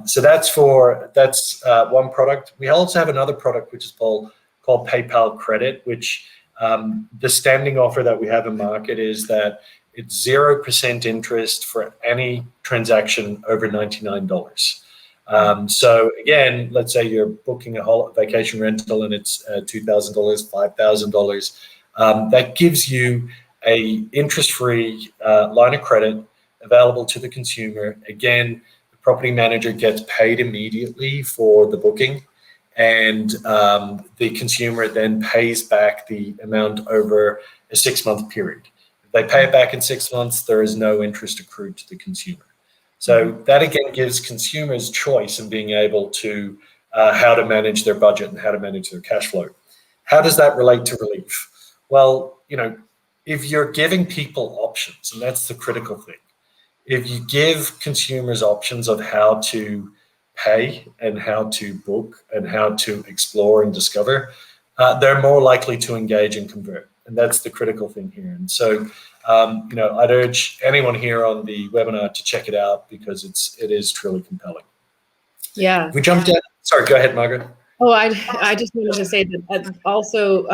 So that's one product. We also have another product which is called PayPal Credit, which the standing offer that we have in market is that it's 0% interest for any transaction over $99. So again, let's say you're booking a vacation rental and it's $2,000, $5,000. That gives you a interest-free line of credit available to the consumer. Again, the property manager gets paid immediately for the booking, and the consumer then pays back the amount over a 6-month period. If they pay it back in 6 months, there is no interest accrued to the consumer. So that again gives consumers choice in being able to how to manage their budget and how to manage their cash flow. How does that relate to relief? Well, if you're giving people options, and that's the critical thing, if you give consumers options of how to pay and how to book and how to explore and discover, they're more likely to engage and convert. And that's the critical thing here. And so, I'd urge anyone here on the webinar to check it out because it is truly compelling. Yeah. If we jump down, sorry, go ahead, Margaret. Oh, I just wanted to say that also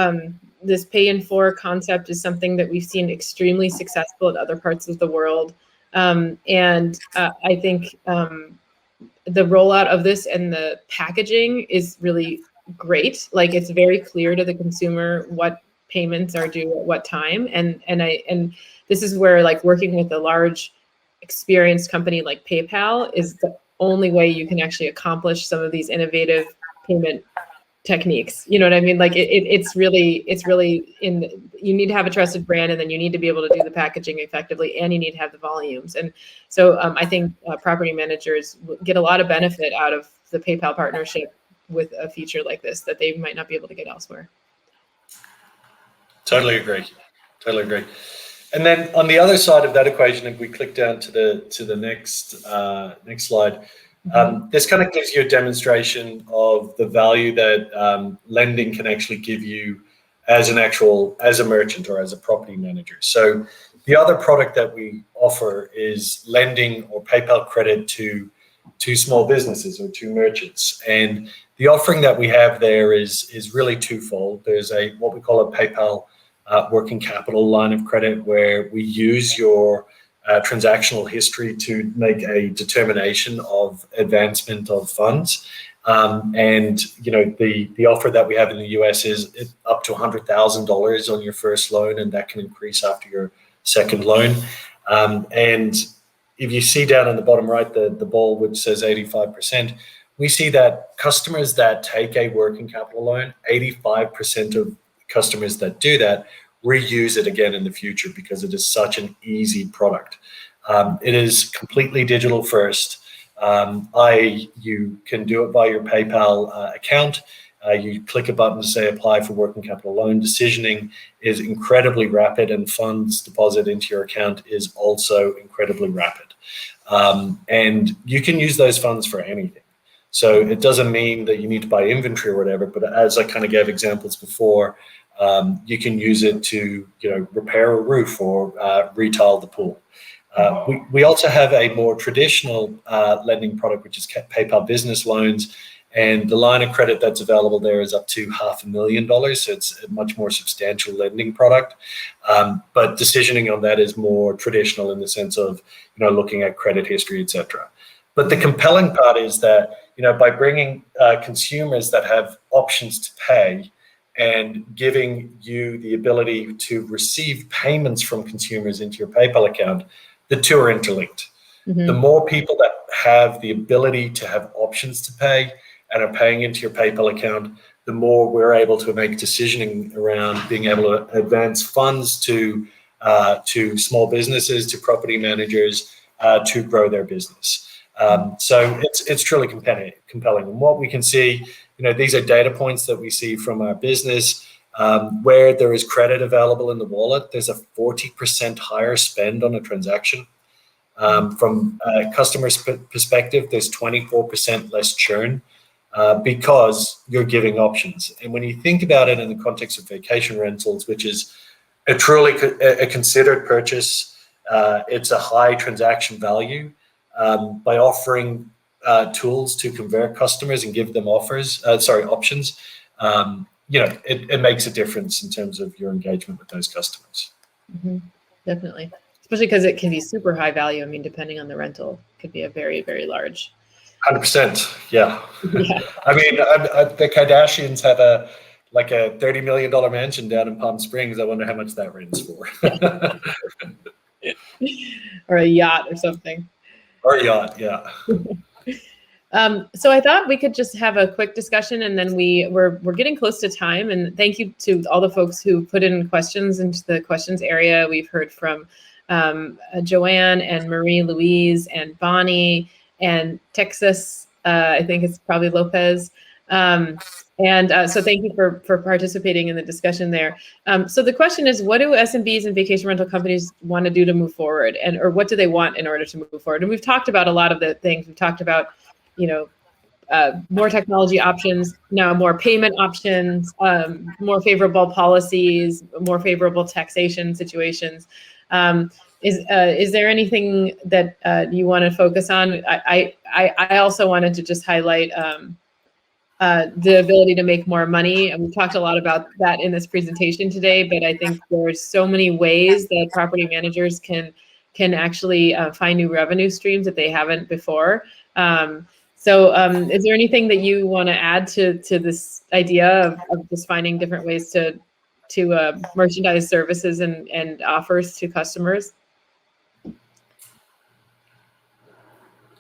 this pay in four concept is something that we've seen extremely successful in other parts of the world. And I think the rollout of this and the packaging is really great. Like it's very clear to the consumer what payments are due at what time. And this is where like working with a large experienced company like PayPal is the only way you can actually accomplish some of these innovative payment techniques. You know what I mean? Like it's really you need to have a trusted brand, and then you need to be able to do the packaging effectively, and you need to have the volumes. And so I think property managers get a lot of benefit out of the PayPal partnership with a feature like this that they might not be able to get elsewhere. Totally agree. And then on the other side of that equation, if we click down to the next slide, this kind of gives you a demonstration of the value that lending can actually give you as a merchant or as a property manager. So the other product that we offer is lending or PayPal credit to small businesses or to merchants. And the offering that we have there is really twofold. There's what we call a PayPal working capital line of credit, where we use your transactional history to make a determination of advancement of funds. And the offer that we have in the US is up to $100,000 on your first loan, and that can increase after your second loan. And if you see down in the bottom right, the ball which says 85%, we see that customers that take a working capital loan, 85% of customers that do that reuse it again in the future because it is such an easy product. It is completely digital first. You can do it by your PayPal account. You click a button to say apply for working capital loan. Decisioning is incredibly rapid, and funds deposit into your account is also incredibly rapid. And you can use those funds for anything. So it doesn't mean that you need to buy inventory or whatever, but as I kind of gave examples before, you can use it to repair a roof or retile the pool. We also have a more traditional lending product, which is PayPal Business Loans, and the line of credit that's available there is up to $500,000. So it's a much more substantial lending product. But decisioning on that is more traditional in the sense of looking at credit history, etc. But the compelling part is that by bringing consumers that have options to pay and giving you the ability to receive payments from consumers into your PayPal account, the two are interlinked. Mm-hmm. The more people that have the ability to have options to pay and are paying into your PayPal account, the more we're able to make decisioning around being able to advance funds to small businesses, to property managers, to grow their business. So it's truly compelling. And what we can see, these are data points that we see from our business. Where there is credit available in the wallet, there's a 40% higher spend on a transaction. From a customer's perspective, there's 24% less churn because you're giving options. And when you think about it in the context of vacation rentals, which is a truly a considered purchase, it's a high transaction value. By offering tools to convert customers and give them options, it makes a difference in terms of your engagement with those customers. Mm-hmm. Definitely. Especially because it can be super high value. I mean, depending on the rental, it could be a very, very large. 100%. Yeah. I mean, the Kardashians have a $30 million mansion down in Palm Springs. I wonder how much that rents for. Or a yacht or something. Or a yacht, yeah. So I thought we could just have a quick discussion, and then we're getting close to time. And thank you to all the folks who put in questions into the questions area. We've heard from Joanne and Marie Louise and Bonnie and Texas. I think it's probably Lopez. So thank you for participating in the discussion there. So the question is, what do SMBs and vacation rental companies want to do to move forward, or what do they want in order to move forward? And we've talked about a lot of the things. We've talked about, more technology options, now more payment options, more favorable policies, more favorable taxation situations. Is there anything that you want to focus on? I also wanted to just highlight the ability to make more money. And we've talked a lot about that in this presentation today, but I think there's so many ways that property managers can actually find new revenue streams that they haven't before. Is there anything that you want to add to this idea of just finding different ways to merchandise services and offers to customers?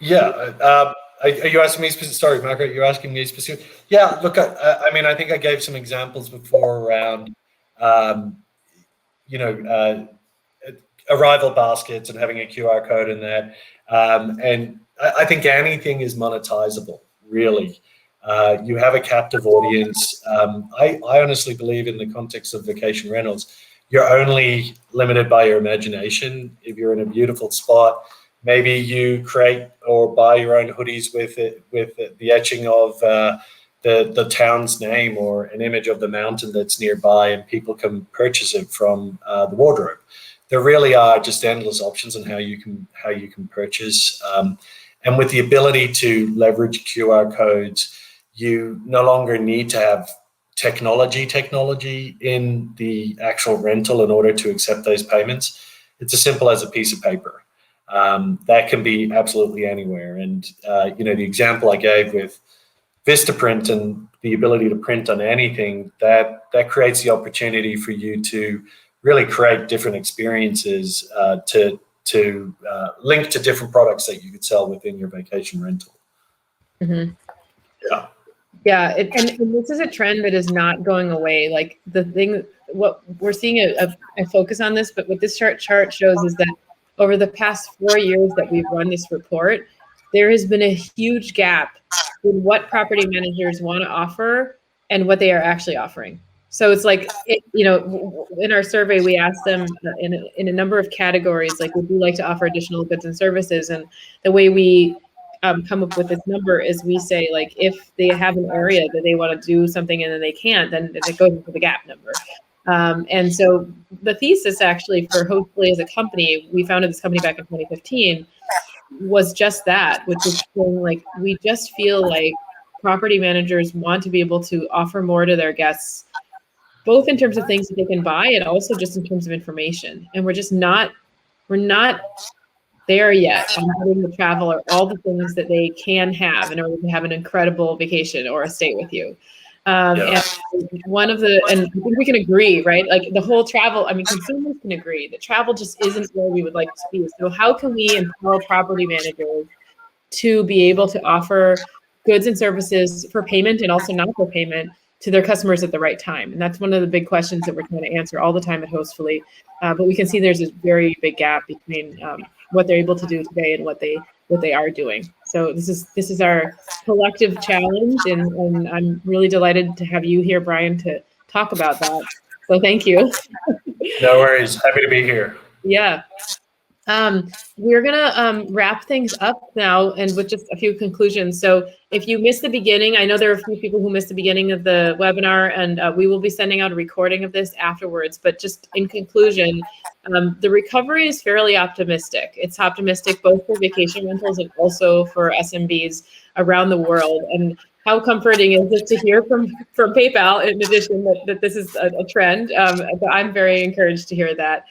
Yeah. Are you asking me specific? Sorry, Margaret, you're asking me specific. Yeah, look, I mean, I think I gave some examples before around, arrival baskets and having a QR code in that. And I think anything is monetizable, really. You have a captive audience. I honestly believe in the context of vacation rentals, you're only limited by your imagination. If you're in a beautiful spot, maybe you create or buy your own hoodies with the etching of the town's name or an image of the mountain that's nearby, and people can purchase it from the wardrobe. There really are just endless options on how you can purchase, and with the ability to leverage QR codes, you no longer need to have technology in the actual rental in order to accept those payments. It's as simple as a piece of paper. That can be absolutely anywhere. And, the example I gave with Vistaprint and the ability to print on anything, that creates the opportunity for you to really create different experiences to link to different products that you could sell within your vacation rental. Mm-hmm. Yeah. Yeah, and this is a trend that is not going away. Like what we're seeing a focus on this, but what this chart shows is that over the past 4 years that we've run this report, there has been a huge gap in what property managers want to offer and what they are actually offering. So it's like, in our survey, we asked them in a number of categories, like, would you like to offer additional goods and services? And the way we come up with this number is we say, like, if they have an area that they want to do something and then they can't, then it goes into the gap number. And so the thesis actually for Hostfully as a company, we founded this company back in 2015, was just that, which is saying, like, we just feel like property managers want to be able to offer more to their guests, both in terms of things that they can buy and also just in terms of information. And we're not there yet on having the travel or all the things that they can have in order to have an incredible vacation or a stay with you. And I think we can agree, right? Like the whole travel, I mean, consumers can agree that travel just isn't where we would like to be. So how can we empower property managers to be able to offer goods and services for payment and also not for payment to their customers at the right time? And that's one of the big questions that we're trying to answer all the time at Hostfully. But we can see there's a very big gap between what they're able to do today and what they are doing. So this is our collective challenge, and I'm really delighted to have you here, Brian, to talk about that. So thank you. No worries. Happy to be here. Yeah. We're gonna wrap things up now, and with just a few conclusions. So if you missed the beginning, I know there are a few people who missed the beginning of the webinar, and we will be sending out a recording of this afterwards. But just in conclusion, the recovery is fairly optimistic. It's optimistic both for vacation rentals and also for SMBs around the world. And how comforting is it to hear from PayPal, in addition, that this is a trend? I'm very encouraged to hear that.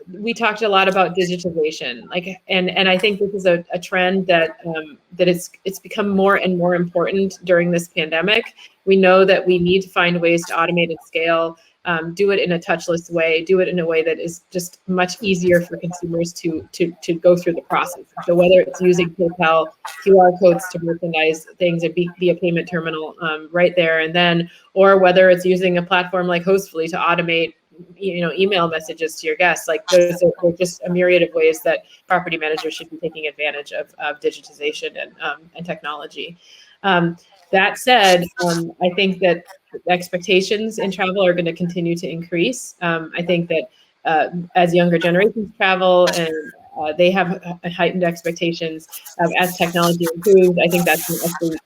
We talked a lot about digitization, and I think this is a trend that it's become more and more important during this pandemic. We know that we need to find ways to automate and scale, do it in a touchless way, do it in a way that is just much easier for consumers to go through the process. So whether it's using PayPal QR codes to merchandise things and be a payment terminal right there and then, or whether it's using a platform like Hostfully to automate email messages to your guests. Like there's just a myriad of ways that property managers should be taking advantage of digitization and technology. That said, I think that expectations in travel are going to continue to increase. I think that as younger generations travel and they have heightened expectations as technology improves, I think that's going to actually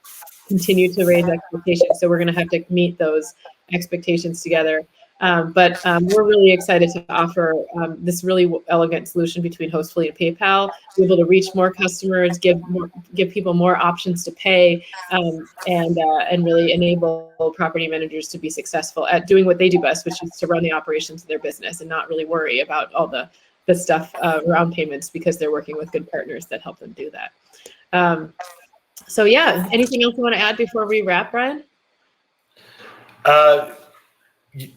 continue to raise expectations. So we're going to have to meet those expectations together. But we're really excited to offer this really elegant solution between Hostfully and PayPal, be able to reach more customers, give people more options to pay, and really enable property managers to be successful at doing what they do best, which is to run the operations of their business and not really worry about all the stuff around payments, because they're working with good partners that help them do that. So yeah, anything else you want to add before we wrap, Brian?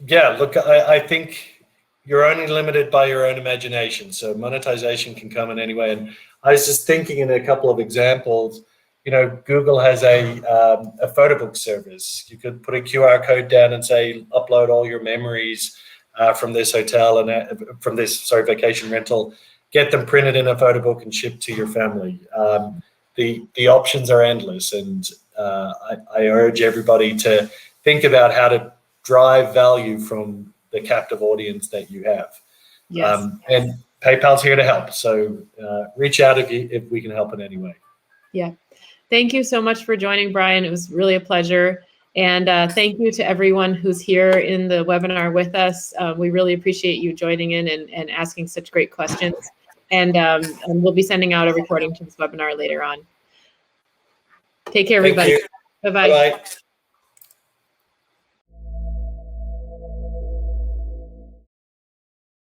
Yeah, look, I think you're only limited by your own imagination. So monetization can come in any way. And I was just thinking in a couple of examples, Google has a photo book service. You could put a QR code down and say, upload all your memories from this hotel and from this, vacation rental, get them printed in a photo book and shipped to your family. The options are endless. And I urge everybody to think about how to drive value from the captive audience that you have. Yes. And PayPal's here to help. So reach out if we can help in any way. Yeah. Thank you so much for joining, Brian. It was really a pleasure. And thank you to everyone who's here in the webinar with us. We really appreciate you joining in and asking such great questions. And we'll be sending out a recording to this webinar later on. Take care, everybody. Bye-bye. Bye-bye.